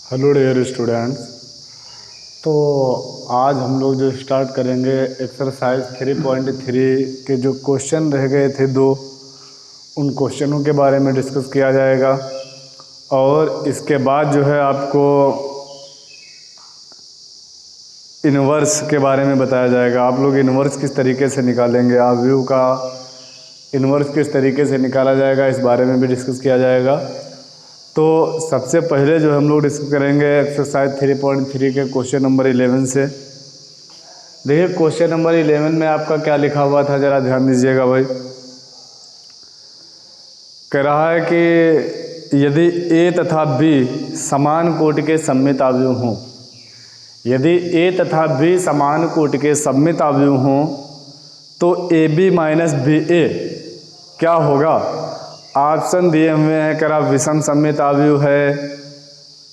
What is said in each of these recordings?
Hello dear students. तो आज हम लोग जो स्टार्ट करेंगे एक्सरसाइज 3.3 के जो क्वेश्चन रह गए थे दो, उन क्वेश्चनों के बारे में डिस्कस किया जाएगा। और इसके बाद जो है आपको इन्वर्स के बारे में बताया जाएगा। आप लोग इन्वर्स किस तरीके से निकालेंगे, आव्यूह का इन्वर्स किस तरीके से निकाला जाएगा, इस बारे में भी डिस्कस किया जाएगा। तो सबसे पहले जो हम लोग डिस्कस करेंगे एक्सरसाइज 3.3 के क्वेश्चन नंबर 11 से। देखिए क्वेश्चन नंबर 11 में आपका क्या लिखा हुआ था, ज़रा ध्यान दीजिएगा भाई। कह रहा है कि यदि ए तथा बी समान कोटि के सममित अवयव हों, यदि ए तथा बी समान कोटि के सममित अवयव हों तो ए बी माइनस बी ए क्या होगा। ऑप्शन दिए हुए हैं, कह रहा विषम सममित अवयव है,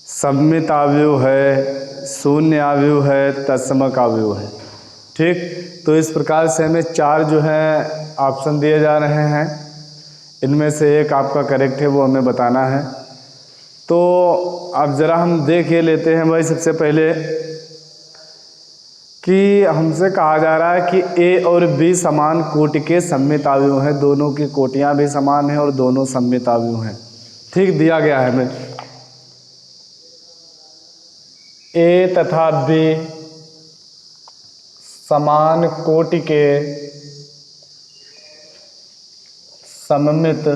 सममित अवयव है, शून्य अवयव है, तत्समक अवयव है। ठीक, तो इस प्रकार से हमें चार जो है ऑप्शन दिए जा रहे हैं, इनमें से एक आपका करेक्ट है, वो हमें बताना है। तो अब ज़रा हम देख ये लेते हैं भाई सबसे पहले कि हमसे कहा जा रहा है कि ए और बी समान कोटि के सममित अवयव हैं, दोनों की कोटियां भी समान हैं और दोनों सममित अवयव हैं। ठीक, दिया गया है हमें ए तथा बी समान कोटि के सममित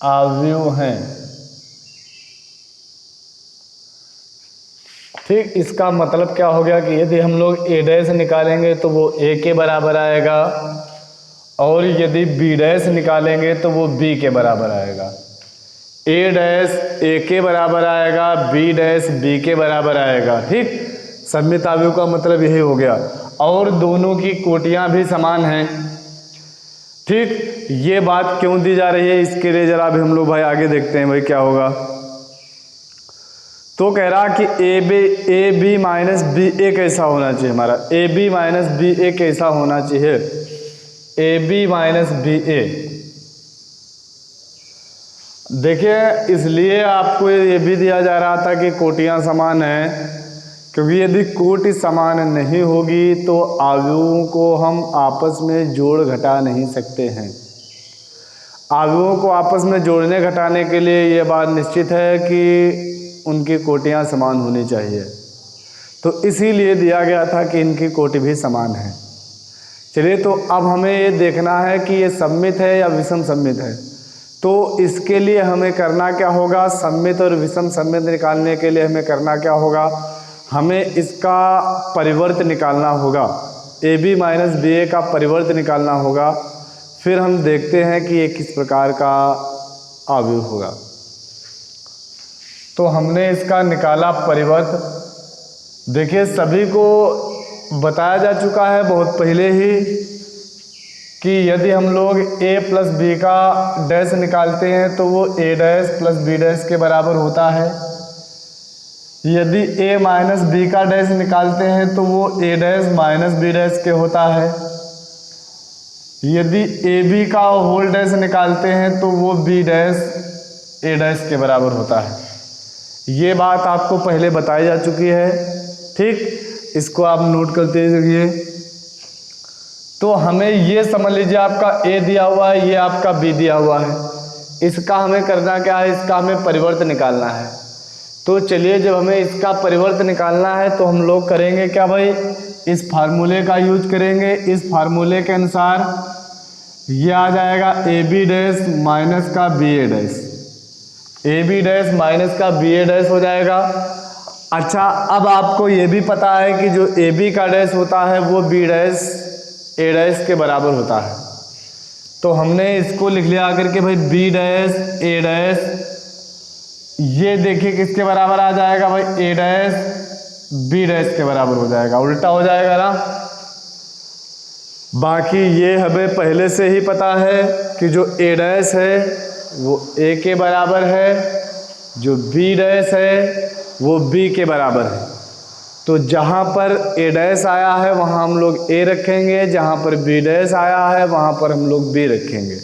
अवयव हैं। ठीक, इसका मतलब क्या हो गया कि यदि हम लोग ए डैश निकालेंगे तो वो ए के बराबर आएगा, और यदि बी डैश निकालेंगे तो वो बी के बराबर आएगा। ए डैश ए के बराबर आएगा, बी डैश बी के बराबर आएगा। ठीक, सममित अवयव का मतलब यही हो गया, और दोनों की कोटियां भी समान हैं। ठीक, ये बात क्यों दी जा रही है, इसके लिए जरा भी हम लोग भाई आगे देखते हैं भाई क्या होगा। तो कह रहा कि ए बी माइनस बी ए कैसा होना चाहिए, हमारा ए बी माइनस बी ए कैसा होना चाहिए, ए बी माइनस बी ए। देखिए इसलिए आपको ये भी दिया जा रहा था कि कोटियां समान हैं, क्योंकि यदि कोटि समान नहीं होगी तो अवयवों को हम आपस में जोड़ घटा नहीं सकते हैं। अवयवों को आपस में जोड़ने घटाने के लिए ये बात निश्चित है कि उनकी कोटियां समान होनी चाहिए, तो इसीलिए दिया गया था कि इनकी कोटि भी समान है। चलिए, तो अब हमें ये देखना है कि ये सममित है या विषम सममित है। तो इसके लिए हमें करना क्या होगा, सममित और विषम सममित निकालने के लिए हमें करना क्या होगा, हमें इसका परिवर्त निकालना होगा, ए बी माइनस बी ए का परिवर्त निकालना होगा। फिर हम देखते हैं कि ये किस प्रकार का अवयव होगा। तो हमने इसका निकाला परिवर्त। देखिए सभी को बताया जा चुका है बहुत पहले ही कि यदि हम लोग a प्लस बी का डैश निकालते हैं तो वो a dash plus B dash के बराबर होता है। यदि a माइनस बी का डैश निकालते हैं तो वो a dash minus B dash के होता है। यदि ए बी का होल डैश निकालते हैं तो वो b डैश a डैश के बराबर होता है। ये बात आपको पहले बताई जा चुकी है। ठीक, इसको आप नोट करते रहिए। तो हमें ये समझ लीजिए आपका ए दिया हुआ है, ये आपका बी दिया हुआ है। इसका हमें करना क्या है, इसका हमें परिवर्त निकालना है। तो चलिए, जब हमें इसका परिवर्त निकालना है तो हम लोग करेंगे क्या भाई, इस फार्मूले का यूज करेंगे। इस फार्मूले के अनुसार ये आ जाएगा ए बी डैश माइनस का B A dash, A B dash minus का बी ए डैश हो जाएगा। अच्छा, अब आपको ये भी पता है कि जो ए बी का डैश होता है वो बी डैश ए डैश के बराबर होता है। तो हमने इसको लिख लिया आकर के भाई बी डैश ए डैश, ये देखिए किसके बराबर आ जाएगा भाई, ए डैश बी डैश के बराबर हो जाएगा, उल्टा हो जाएगा ना। बाकी ये हमें पहले से ही पता है कि जो ए डैश है वो ए के बराबर है, जो बी डैश है वो बी के बराबर है। तो जहाँ पर ए डैश आया है वहाँ हम लोग ए रखेंगे, जहाँ पर बी डैश आया है वहाँ पर हम लोग बी रखेंगे।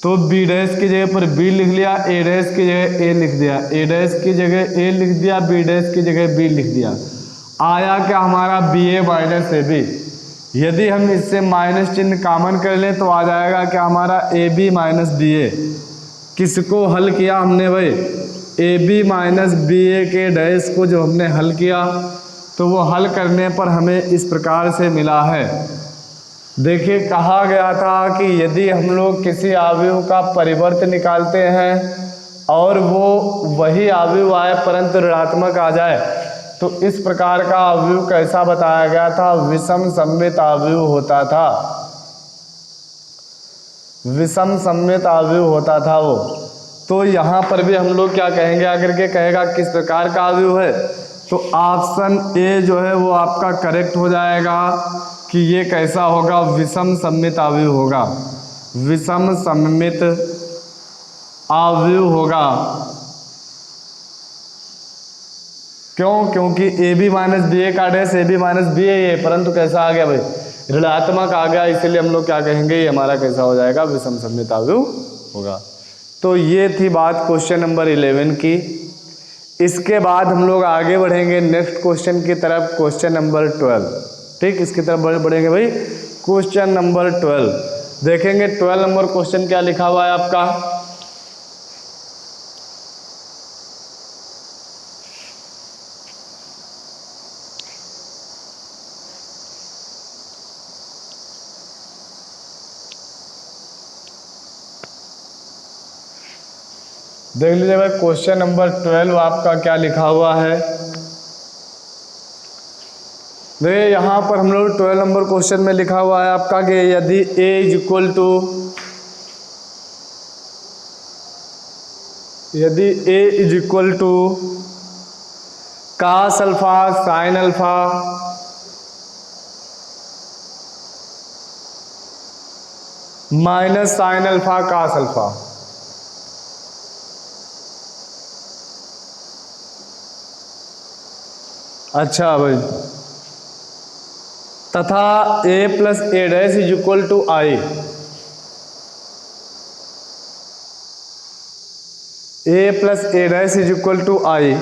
तो बी डैश की जगह पर बी लिख लिया, ए डैश की जगह ए लिख दिया, ए डैश की जगह ए लिख दिया, बी डैश की जगह बी लिख दिया। आया क्या हमारा B A minus A B. यदि हम इससे माइनस चिन्ह कॉमन कर लें तो आ जाएगा क्या हमारा ए बी माइनस बी ए। किसको हल किया हमने भाई, ए बी माइनस बी ए के डैश को जो हमने हल किया तो वो हल करने पर हमें इस प्रकार से मिला है। देखिए कहा गया था कि यदि हम लोग किसी अवयव का परिवर्त निकालते हैं और वो वही अवयव आए परंतु ऋणात्मक आ जाए तो इस प्रकार का अवयव कैसा बताया गया था, विषम सममित अवयव होता था। विषम सममित अवयव होता था वो। तो यहाँ पर भी हम लोग क्या कहेंगे, आकर के कहेगा किस प्रकार का अवयव है, तो ऑप्शन ए जो है वो आपका करेक्ट हो जाएगा कि ये कैसा होगा, विषम सममित अवयव होगा। विषम सममित अवयव होगा। क्यों? क्योंकि A B minus B A का dash A B minus B A, परंतु कैसा आ गया भाई, ऋणात्मक आ गया, इसलिए हम लोग क्या कहेंगे, ये हमारा कैसा हो जाएगा, विषम सममित अवयव होगा। तो ये थी बात क्वेश्चन नंबर 11 की। इसके बाद हम लोग आगे बढ़ेंगे नेक्स्ट क्वेश्चन की तरफ, क्वेश्चन नंबर 12। ठीक, इसकी तरफ बढ़ेंगे भाई। क्वेश्चन नंबर 12 देखेंगे। 12 नंबर क्वेश्चन क्या लिखा हुआ है आपका, देख लीजिए भाई। क्वेश्चन नंबर 12 आपका क्या लिखा हुआ है, देखिए यहाँ पर हम लोग 12 नंबर क्वेश्चन में लिखा हुआ है आपका कि यदि a इज इक्वल टू, यदि a is equal to cos alpha sine alpha minus sine alpha cos alpha, अच्छा भाई, तथा a plus A dash is equal to I, a plus A dash is equal to I,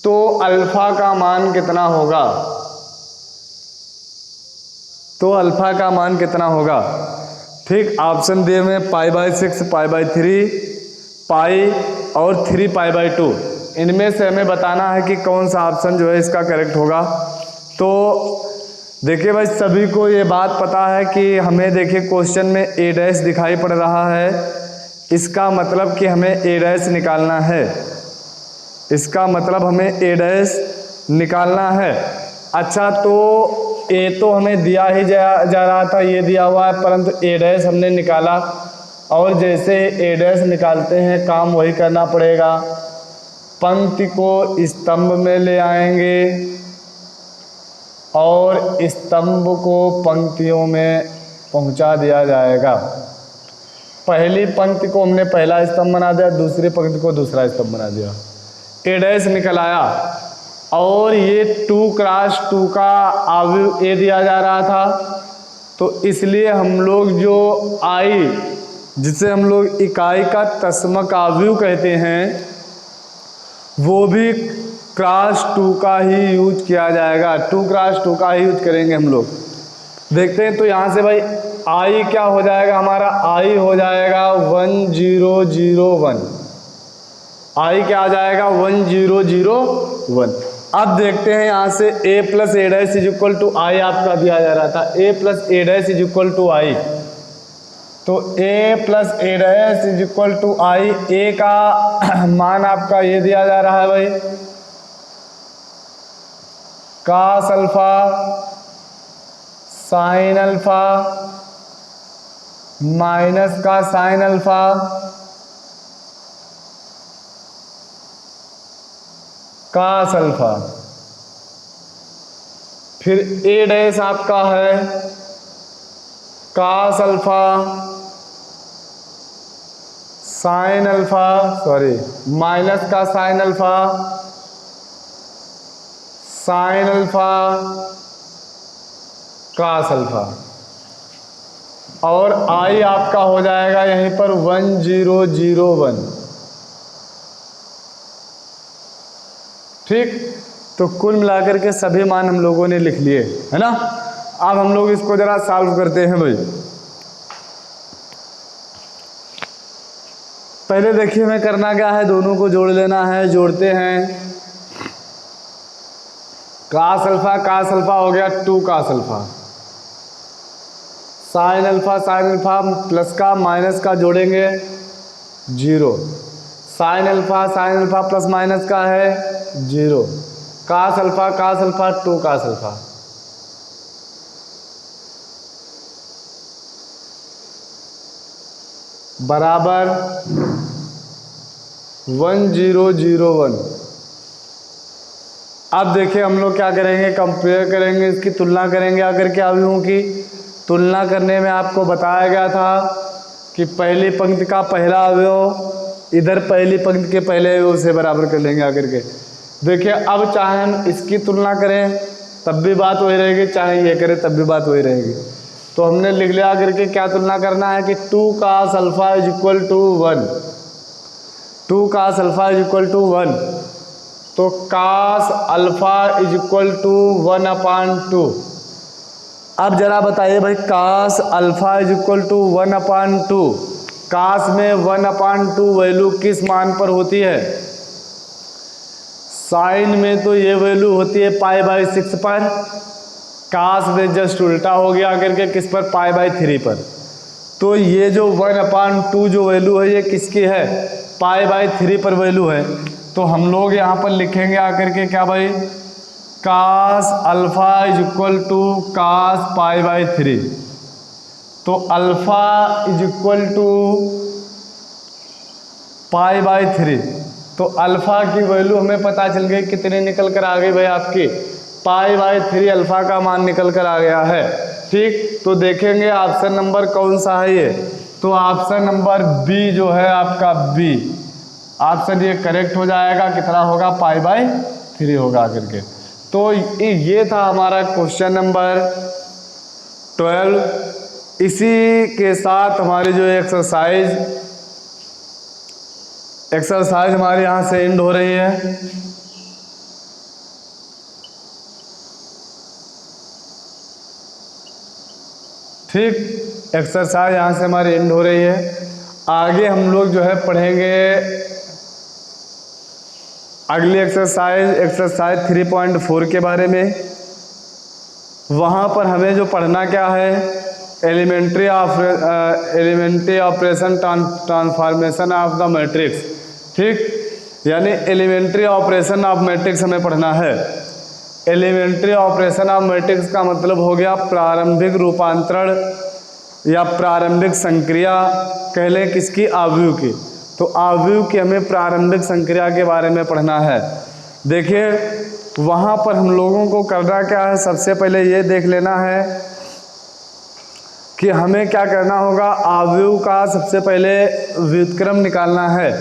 तो alpha का मान कितना होगा, तो अल्फा का मान कितना होगा। ठीक, ऑप्शन दिए में π/6, π/3, पाई और 3π/2, इनमें से हमें बताना है कि कौन सा ऑप्शन जो है इसका करेक्ट होगा। तो देखिए भाई, सभी को ये बात पता है कि हमें देखिए क्वेश्चन में ए डैश दिखाई पड़ रहा है, इसका मतलब कि हमें ए डैश निकालना है, इसका मतलब हमें ए डैश निकालना है। अच्छा, तो ए तो हमें दिया ही जा रहा था, ये दिया हुआ है, परंतु ए डैश हमने निकाला, और जैसे ए डैश निकालते हैं काम वही करना पड़ेगा। पंक्ति को स्तंभ में ले आएंगे और स्तंभ को पंक्तियों में पहुंचा दिया जाएगा। पहली पंक्ति को हमने पहला स्तंभ बना दिया, दूसरी पंक्ति को दूसरा स्तंभ बना दिया, ए डैश निकल आया। और ये 2x2 का अवयव ए दिया जा रहा था, तो इसलिए हम लोग जो आई, जिसे हम लोग इकाई का तस्मक अवयव कहते हैं, वो भी x2 का ही यूज किया जाएगा, 2x2 का ही यूज करेंगे हम लोग। देखते हैं, तो यहाँ से भाई आई क्या हो जाएगा हमारा, आई हो जाएगा 1001, आई क्या आ जाएगा 1001। अब देखते हैं यहाँ से a plus A dash is equal to I आपका दिया जा रहा था, a plus A dash is equal to I, तो a plus A dash is equal to I, a का मान आपका ये दिया जा रहा है भाई, cos alpha sine alpha minus का साइन अल्फा कास अल्फा, फिर ए डैश आपका है cos alpha sine alpha, sorry minus का साइन अल्फा कास अल्फा। और I आपका हो जाएगा यहीं पर 1001। ठीक, तो कुल मिलाकर के सभी मान हम लोगों ने लिख लिए, है ना। अब हम लोग इसको जरा सॉल्व करते हैं भाई। पहले देखिए हमें करना क्या है, दोनों को जोड़ लेना है। जोड़ते हैं, कास अल्फा हो गया 2 cos alpha, sine alpha plus का माइनस का जोड़ेंगे 0, साइन अल्फा प्लस माइनस का है 0, कास अल्फा 2 कास अल्फा, बराबर 1001। अब देखिए हम लोग क्या करेंगे, कंपेयर करेंगे, इसकी तुलना करेंगे आकर के अवयवों की। तुलना करने में आपको बताया गया था कि पहली पंक्ति का पहला अवयव इधर पहली पंक्ति के पहले अवयव से बराबर कर लेंगे आकर के। देखिए अब चाहे हम इसकी तुलना करें तब भी बात वही रहेगी, चाहे ये करें तब भी बात वही रहेगी। तो हमने लिख लिया करके क्या तुलना करना है कि 2 cos alpha is equal to 1, 2 cos alpha is equal to 1, तो cos alpha is equal to 1/2। अब जरा बताइए भाई, cos alpha is equal to 1/2, cos में 1/2 वैल्यू किस मान पर होती है? साइन में तो ये वैल्यू होती है π/6 पर, कास में जस्ट उल्टा हो गया करके किस पर, π/3 पर। तो ये जो 1/2 जो वैल्यू है ये किसकी है? π/3 पर वैल्यू है। तो हम लोग यहाँ पर लिखेंगे आकर के क्या भाई, cos alpha is equal to cos π/3। तो अल्फा इज इक्वल टू π/3, तो अल्फा की वैल्यू हमें पता चल गई, कितनी निकल कर आ गई भाई आपकी, π/3 अल्फा का मान निकल कर आ गया है। ठीक, तो देखेंगे ऑप्शन नंबर कौन सा है ये, तो ऑप्शन नंबर बी जो है आपका, बी ऑप्शन ये करेक्ट हो जाएगा। कितना होगा, π/3 होगा करके। तो ये था हमारा क्वेश्चन नंबर 12। इसी के साथ हमारी जो एक्सरसाइज हमारे यहाँ से एंड हो रही है। ठीक, एक्सरसाइज यहाँ से हमारी एंड हो रही है। आगे हम लोग जो है पढ़ेंगे अगली एक्सरसाइज 3.4 के बारे में। वहाँ पर हमें जो पढ़ना क्या है, elementary operation transformation of the matrix. ठीक, यानी एलिमेंट्री ऑपरेशन ऑफ मैट्रिक्स हमें पढ़ना है। एलिमेंट्री ऑपरेशन ऑफ मैट्रिक्स का मतलब हो गया प्रारंभिक रूपांतरण या प्रारंभिक संक्रिया कह लें किसकी, आव्यूह की। तो आव्यूह की हमें प्रारंभिक संक्रिया के बारे में पढ़ना है। देखिए वहाँ पर हम लोगों को करना क्या है, सबसे पहले ये देख लेना है कि हमें क्या करना होगा, आव्यूह का सबसे पहले व्युत्क्रम निकालना है।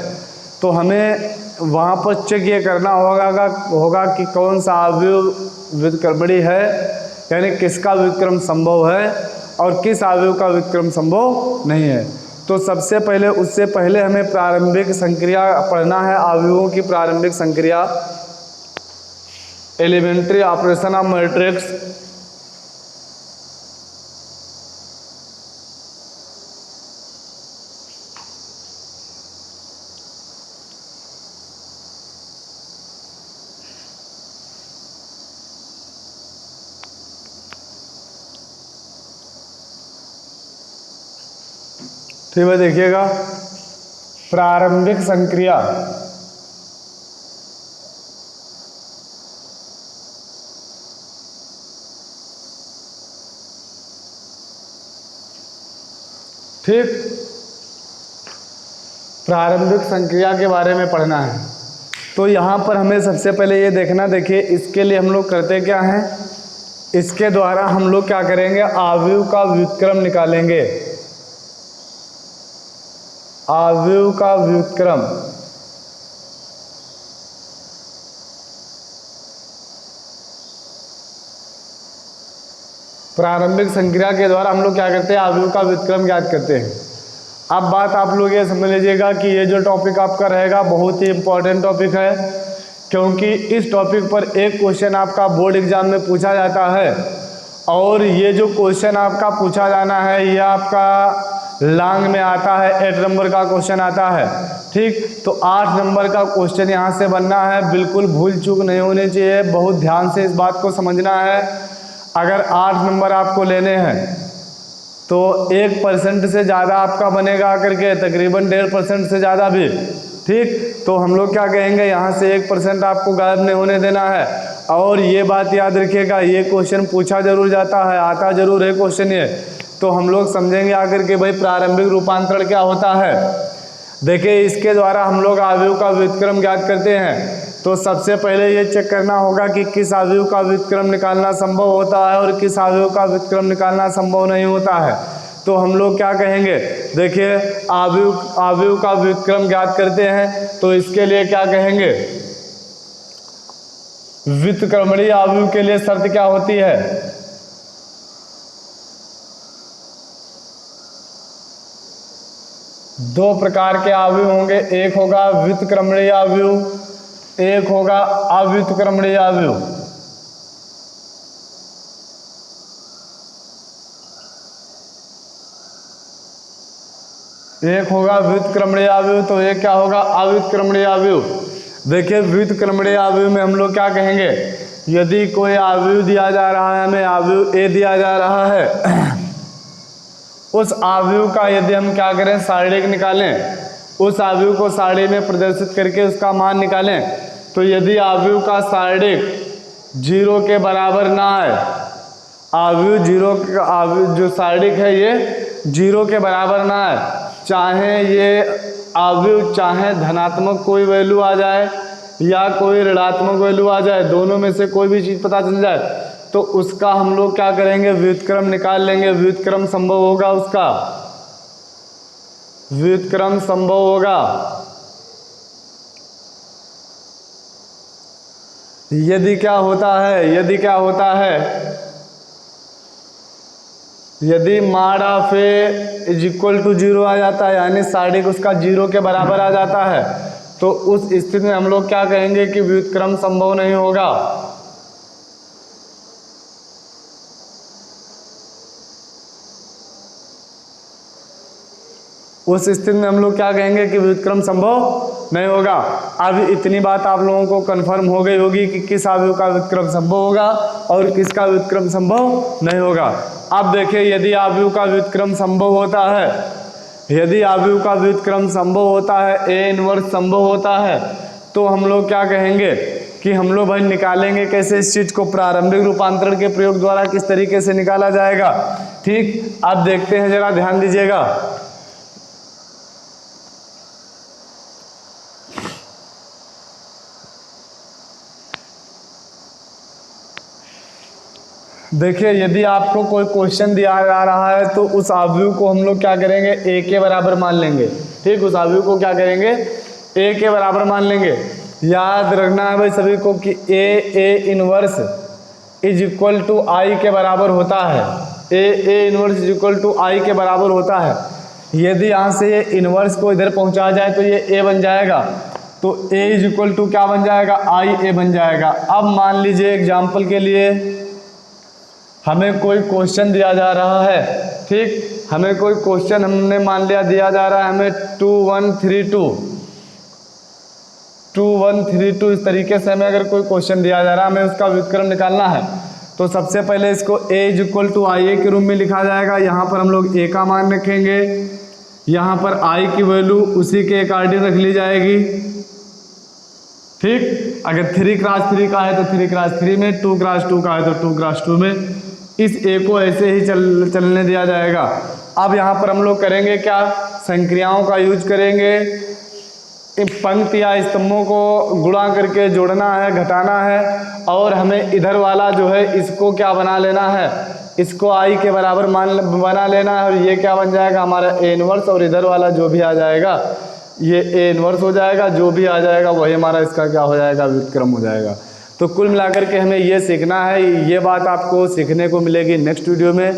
तो हमें वहाँ पर चेक ये करना होगा कि कौन सा आव्यूह व्युत्क्रमणीय है, यानी किसका व्युत्क्रम संभव है और किस आव्यूह का व्युत्क्रम संभव नहीं है। तो सबसे पहले उससे पहले हमें प्रारंभिक संक्रिया पढ़ना है, आव्यूहों की प्रारंभिक संक्रिया, एलिमेंट्री ऑपरेशन ऑफ मैट्रिक्स। ठीक है, देखिएगा प्रारंभिक संक्रिया ठीक, प्रारंभिक संक्रिया के बारे में पढ़ना है। तो यहाँ पर हमें सबसे पहले ये देखना, देखिए इसके लिए हम लोग करते क्या हैं, इसके द्वारा हम लोग क्या करेंगे, आव्यूह का व्युत्क्रम निकालेंगे। आव्यूह का व्युत्क्रम प्रारंभिक संक्रिया के द्वारा हम लोग क्या करते हैं, अवयव का व्युत्क्रम ज्ञात करते हैं। अब बात आप लोग ये समझ लीजिएगा कि ये जो टॉपिक आपका रहेगा बहुत ही इम्पोर्टेंट टॉपिक है, क्योंकि इस टॉपिक पर एक क्वेश्चन आपका बोर्ड एग्जाम में पूछा जाता है और ये जो क्वेश्चन आपका पूछा जाना है ये आपका लॉन्ग में आता है, 8 नंबर का क्वेश्चन आता है। ठीक, तो 8 नंबर का क्वेश्चन यहाँ से बनना है, बिल्कुल भूल चूक नहीं होनी चाहिए, बहुत ध्यान से इस बात को समझना है। अगर 8 नंबर आपको लेने हैं तो 1% से ज़्यादा आपका बनेगा करके, तकरीबन 1.5% से ज़्यादा भी। ठीक, तो हम लोग क्या कहेंगे, यहाँ से 1% आपको गायब नहीं होने देना है। और ये बात याद रखिएगा, ये क्वेश्चन पूछा जरूर जाता है, आता जरूर है क्वेश्चन ये, तो हम लोग समझेंगे आकर के भाई प्रारंभिक रूपांतरण क्या होता है। देखिए, इसके द्वारा हम लोग अवयव का व्युत्क्रम ज्ञात करते हैं। तो सबसे पहले ये चेक करना होगा कि किस अवयव का व्युत्क्रम निकालना संभव होता है और किस अवयव का व्युत्क्रम निकालना संभव नहीं होता है। तो हम लोग क्या कहेंगे, देखिए अवयव का व्युत्क्रम ज्ञात करते हैं तो इसके लिए क्या कहेंगे, व्युत्क्रमणीय अवयव के लिए शर्त क्या होती है, दो प्रकार के अवयव होंगे, एक होगा व्युत्क्रमणीय अवयव, एक होगा अव्युत्क्रमणीय अवयव। एक होगा व्युत्क्रमणीय अवयव तो एक क्या होगा, अव्युत्क्रमणीय अवयव। देखिए, व्युत्क्रमणीय अवयव में हम लोग क्या कहेंगे, यदि कोई अवयव दिया जा रहा है, हमें अवयव ए दिया जा रहा है, उस अवयव का यदि हम क्या करें, सारणिक निकालें, उस अवयव को सारणी में प्रदर्शित करके उसका मान निकालें, तो यदि अवयव का सारणिक 0 के बराबर ना है, अवयव 0 का अवयव जो सारणिक है ये 0 के बराबर ना है, चाहे ये अवयव चाहे धनात्मक कोई वैल्यू आ जाए या कोई ऋणात्मक वैल्यू आ जाए, दोनों में से कोई भी चीज़ पता चल जाए, तो उसका हम लोग क्या करेंगे, व्युत्क्रम निकाल लेंगे। व्युत्क्रम संभव होगा, उसका व्युत्क्रम संभव होगा यदि क्या होता है, यदि mod of A is equal to 0 आ जाता है, यानी सारणिक उसका 0 के बराबर आ जाता है, तो उस स्थिति में हम लोग क्या कहेंगे कि व्युत्क्रम संभव नहीं होगा। उस स्थिति में हम लोग क्या कहेंगे कि व्युत्क्रम संभव नहीं होगा। अब इतनी बात आप लोगों को कंफर्म हो गई होगी कि किस अवयव का व्युत्क्रम संभव होगा और किसका व्युत्क्रम संभव नहीं होगा। अब देखिए, यदि अवयव का व्युत्क्रम संभव होता है, यदि अवयव का व्युत्क्रम संभव होता है, ए इनवर्स संभव होता है, तो हम लोग क्या कहेंगे कि हम लोग भाई निकालेंगे कैसे इस चीज़ को, प्रारंभिक रूपांतरण के प्रयोग द्वारा किस तरीके से निकाला जाएगा। ठीक, अब देखते हैं, जरा ध्यान दीजिएगा। देखिए, यदि आपको कोई क्वेश्चन दिया जा रहा है तो उस अवयव को हम लोग क्या करेंगे, ए के बराबर मान लेंगे। ठीक, उस अवयव को क्या करेंगे, ए के बराबर मान लेंगे। याद रखना है भाई सभी को कि A inverse is equal to I के बराबर होता है। A inverse is equal to I के बराबर होता है। यदि यहाँ से ये इनवर्स को इधर पहुँचा जाए तो ये ए बन जाएगा, तो ए इज इक्वल टू क्या बन जाएगा, आई ए बन जाएगा। अब मान लीजिए एग्जाम्पल के लिए हमें कोई क्वेश्चन दिया जा रहा है। ठीक, हमें कोई क्वेश्चन हमने मान लिया दिया जा रहा है हमें 2132 इस तरीके से हमें अगर कोई क्वेश्चन दिया जा रहा है, हमें उसका व्युत्क्रम निकालना है, तो सबसे पहले इसको ए इज इक्वल टू आई ए के रूप में लिखा जाएगा। यहाँ पर हम लोग ए का मान रखेंगे, यहाँ पर आई की वैल्यू उसी के अकॉर्डिंग रख ली जाएगी। ठीक, अगर 3x3 का है तो 3x3 में, 2x2 का है तो 2x2 में, इस ए को ऐसे ही चलने दिया जाएगा। अब यहाँ पर हम लोग करेंगे क्या, संक्रियाओं का यूज करेंगे। पंक्ति या स्तंभों को गुणा करके जोड़ना है, घटाना है, और हमें इधर वाला जो है इसको क्या बना लेना है, इसको आई के बराबर बना लेना है, और ये क्या बन जाएगा हमारा ए इनवर्स, और इधर वाला जो भी आ जाएगा ये ए इनवर्स हो जाएगा। जो भी आ जाएगा वही हमारा इसका क्या हो जाएगा, व्युत्क्रम हो जाएगा। तो कुल मिलाकर के हमें ये सीखना है, ये बात आपको सीखने को मिलेगी नेक्स्ट वीडियो में।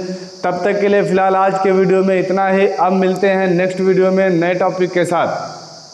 तब तक के लिए फ़िलहाल आज के वीडियो में इतना ही। अब मिलते हैं नेक्स्ट वीडियो में नए टॉपिक के साथ।